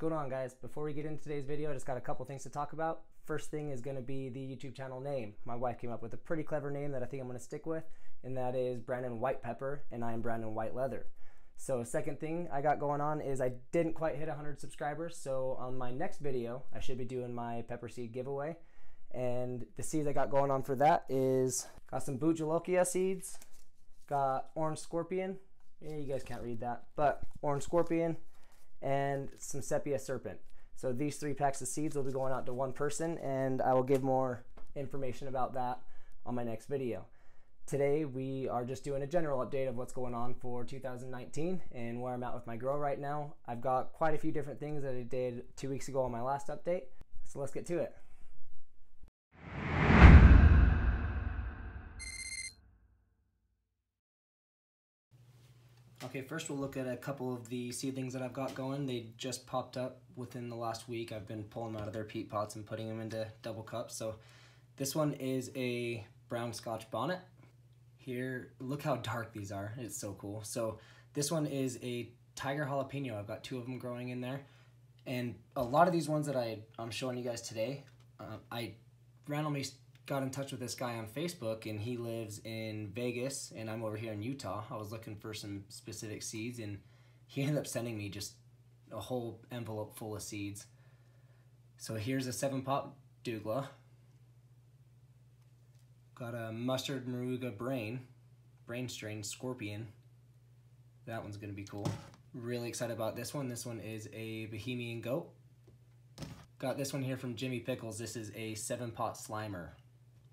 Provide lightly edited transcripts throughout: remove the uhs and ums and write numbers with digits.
going on, guys? Before we get into today's video, I just got a couple things to talk about. First thing is going to be the YouTube channel name. My wife came up with a pretty clever name that I think I'm going to stick with, and that is Brandon White Pepper, and I am Brandon White Leather. So second thing I got going on is I didn't quite hit 100 subscribers, so on my next video I should be doing my pepper seed giveaway. And the seeds I got going on for that is got some Bujalokia seeds, got Orange Scorpion, yeah, you guys can't read that, but Orange Scorpion, and some Sepia Serpent. So these 3 packs of seeds will be going out to one person, and I will give more information about that on my next video. Today we are just doing a general update of what's going on for 2019 and where I'm at with my grow right now. I've got quite a few different things that I did 2 weeks ago on my last update, so let's get to it. Okay, first we'll look at a couple of the seedlings that I've got going. They just popped up within the last week. I've been pulling them out of their peat pots and putting them into double cups. So this one is a brown Scotch bonnet. Here, look how dark these are. It's so cool. So this one is a tiger jalapeno. I've got 2 of them growing in there. And a lot of these ones that I'm showing you guys today, I randomly got in touch with this guy on Facebook, and he lives in Vegas and I'm over here in Utah. I was looking for some specific seeds, and he ended up sending me just a whole envelope full of seeds. So here's a 7-pot Douglas. Got a mustard Moruga brain strain Scorpion. That one's gonna be cool. Really excited about this one. This one is a Bohemian Goat. Got this one here from Jimmy Pickles. This is a 7-pot Slimer.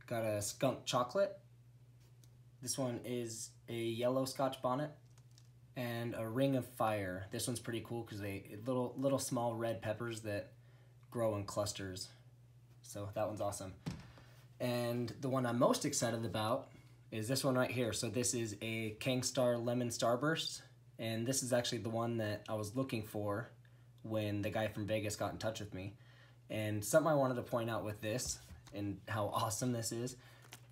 Got a Skunk Chocolate. This one is a yellow Scotch bonnet, and a Ring of Fire. This one's pretty cool because they little small red peppers that grow in clusters. So that one's awesome. And the one I'm most excited about is this one right here. So this is a Kangstar Lemon Starburst, and this is actually the one that I was looking for when the guy from Vegas got in touch with me. And something I wanted to point out with this and how awesome this is.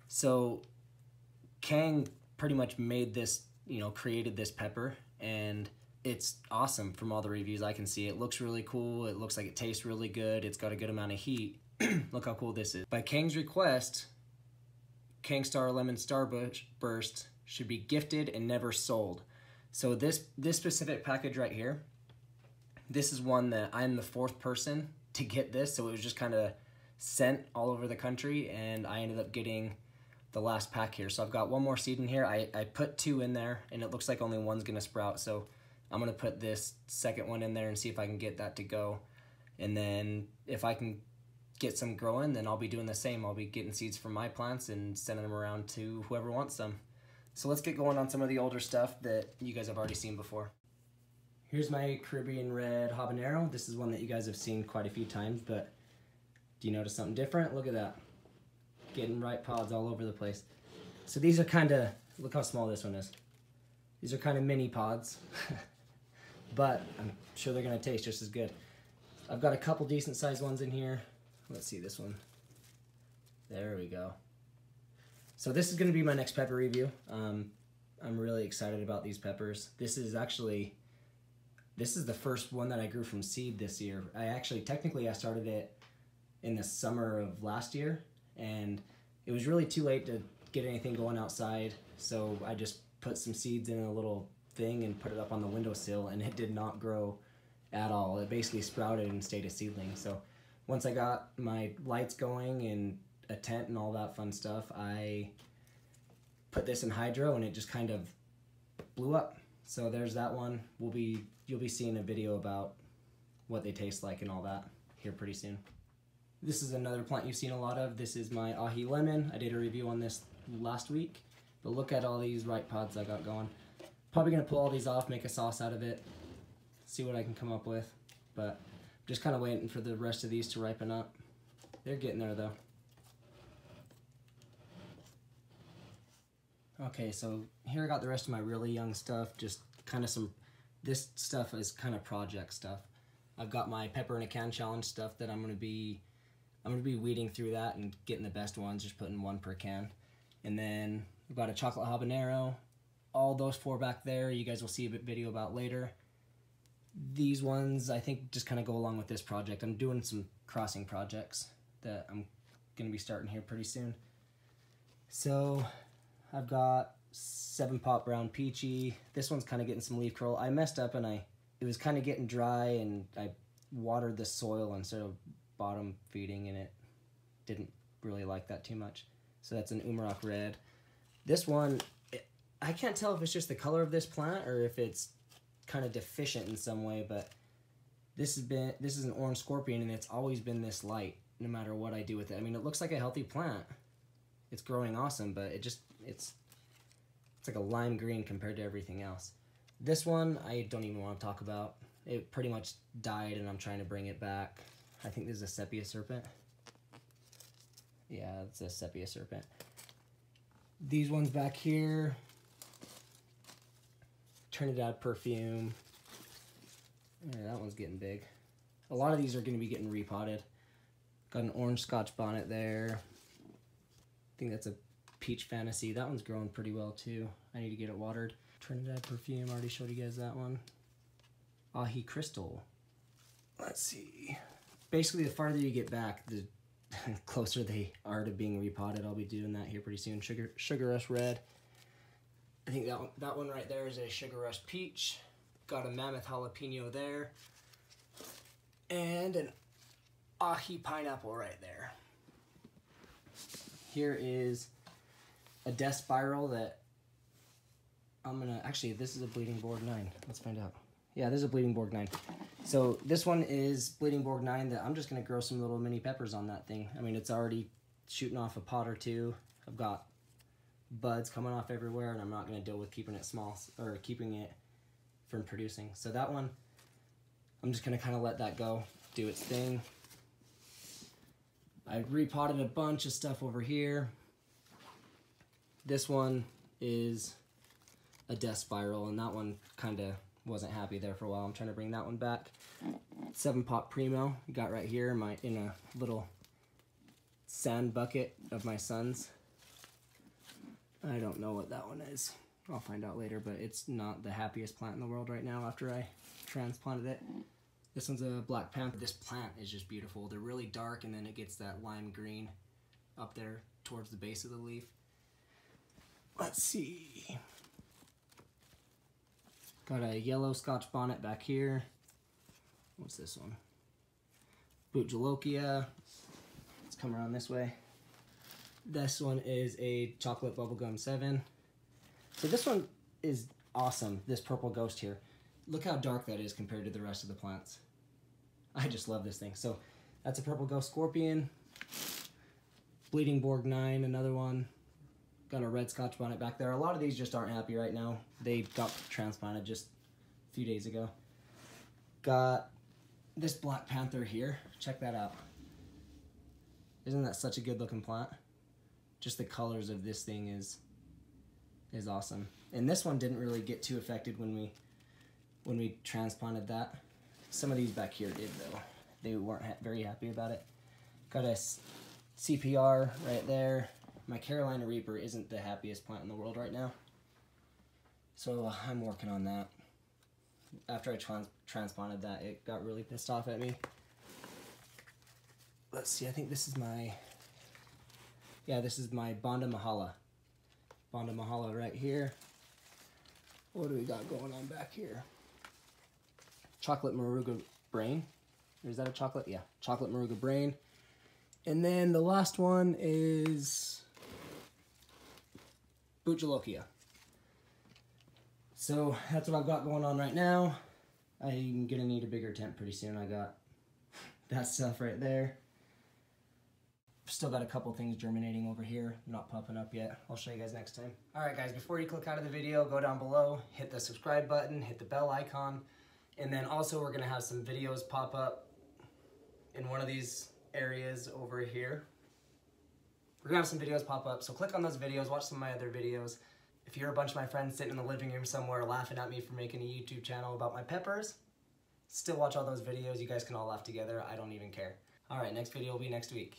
So Kang pretty much made this, created this pepper, and it's awesome from all the reviews I can see. It looks really cool. It looks like it tastes really good. It's got a good amount of heat. Look how cool this is. By Kang's request, Kangstar Lemon Starburst should be gifted and never sold. So this specific package right here, this is one that I'm the 4th person to get this, so it was just kind of sent all over the country, and I ended up getting the last pack here. So I've got 1 more seed in here. I put 2 in there, and it looks like only one's gonna sprout, so I'm gonna put this second one in there and see if I can get that to go. And then if I can get some growing, then I'll be doing the same. I'll be getting seeds from my plants and sending them around to whoever wants them. So let's get going on some of the older stuff that you guys have already seen before. Here's my Caribbean Red Habanero. This is one that you guys have seen quite a few times, but do you notice something different? Look at that. Getting ripe pods all over the place. So these are kind of, look how small this one is. These are kind of mini pods, but I'm sure they're gonna taste just as good. I've got a couple decent sized ones in here. Let's see this one. There we go. So this is gonna be my next pepper review. I'm really excited about these peppers. This is the first one that I grew from seed this year. Technically I started it in the summer of last year, and it was really too late to get anything going outside, so I just put some seeds in a little thing and put it up on the windowsill, and it did not grow at all. It basically sprouted and stayed a seedling. So once I got my lights going and a tent and all that fun stuff, I put this in hydro, and it just kind of blew up. So there's that one. You'll be seeing a video about what they taste like and all that here pretty soon. This is another plant you've seen a lot of. This is my Ahi Lemon. I did a review on this last week, but look at all these ripe pods I got going. Probably gonna pull all these off, make a sauce out of it, see what I can come up with, but I'm just kind of waiting for the rest of these to ripen up. They're getting there though. Okay, so here I got the rest of my really young stuff, just kind of this stuff is kind of project stuff. I've got my Pepper in a Can Challenge stuff that I'm gonna be weeding through that and getting the best ones, just putting 1 per can. And then we've got a chocolate habanero. All those 4 back there, you guys will see a video about later. These ones, I think, just kind of go along with this project. I'm doing some crossing projects that I'm going to be starting here pretty soon. So I've got 7-Pot Brown Peachy. This one's kind of getting some leaf curl. I messed up and it was kind of getting dry, and I watered the soil instead of bottom feeding, and it didn't really like that too much. So that's an Umarok Red. This one, I can't tell if it's just the color of this plant or if it's kind of deficient in some way, but this is an orange scorpion, and it's always been this light no matter what I do with it. I mean, it looks like a healthy plant. It's growing awesome, but it's like a lime green compared to everything else. This one I don't even want to talk about. It pretty much died, and I'm trying to bring it back. I think this is a sepia serpent. Yeah, it's a sepia serpent. These ones back here, Trinidad Perfume. Yeah, that one's getting big. A lot of these are going to be getting repotted. Got an orange Scotch bonnet there. I think that's a Peach Fantasy. That one's growing pretty well too. I need to get it watered. Trinidad Perfume, already showed you guys that one. Ahi Crystal. Let's see. Basically, the farther you get back, the closer they are to being repotted. I'll be doing that here pretty soon. Sugar Rush Red. I think that one right there is a Sugar Rush Peach. Got a Mammoth Jalapeno there. And an Ahi Pineapple right there. Here is a Death Spiral that I'm gonna, actually this is a Bleeding Borg 9. Let's find out. Yeah, this is a Bleeding Borg 9. So this one is Bleeding Borg 9 that I'm just gonna grow some little mini peppers on that thing. I mean, it's already shooting off a pot or two. I've got buds coming off everywhere, and I'm not gonna deal with keeping it small or keeping it from producing. So that one, I'm just gonna kind of let that go, do its thing. I repotted a bunch of stuff over here. This one is a Death Spiral, and that one kind of wasn't happy there for a while. I'm trying to bring that one back. 7-Pot Primo, got right here in a little sand bucket of my son's. I don't know what that one is. I'll find out later, but it's not the happiest plant in the world right now after I transplanted it. This one's a Black Panther. This plant is just beautiful. They're really dark, and then it gets that lime green up there towards the base of the leaf. Let's see. Got a yellow Scotch bonnet back here. What's this one? Butcholokia. Let's come around this way. This one is a Chocolate Bubblegum 7. So this one is awesome, this purple ghost here. Look how dark that is compared to the rest of the plants. I just love this thing. So that's a Purple Ghost Scorpion. Bleeding Borg 9, another one. Got a red Scotch bonnet back there. A lot of these just aren't happy right now. They got transplanted just a few days ago. Got this Black Panther here. Check that out. Isn't that such a good looking plant? Just the colors of this thing is awesome. And this one didn't really get too affected when we transplanted that. Some of these back here did though. They weren't very happy about it. Got a CPR right there. My Carolina Reaper isn't the happiest plant in the world right now. So I'm working on that. After I transplanted that, it got really pissed off at me. Let's see, I think this is my, yeah, this is my Banda Mahala. Banda Mahala right here. What do we got going on back here? Chocolate Moruga Brain. Or is that a chocolate? Yeah, Chocolate Moruga Brain. And then the last one is Butcholokia. So that's what I've got going on right now. I'm gonna need a bigger tent pretty soon. I got that stuff right there. Still got a couple things germinating over here, not popping up yet. I'll show you guys next time. All right guys, before you click out of the video, go down below, hit the subscribe button, hit the bell icon, and then also we're gonna have some videos pop up in one of these areas over here. We're gonna have some videos pop up, so click on those videos, watch some of my other videos. If you're a bunch of my friends sitting in the living room somewhere laughing at me for making a YouTube channel about my peppers, still watch all those videos. You guys can all laugh together. I don't even care. All right, next video will be next week.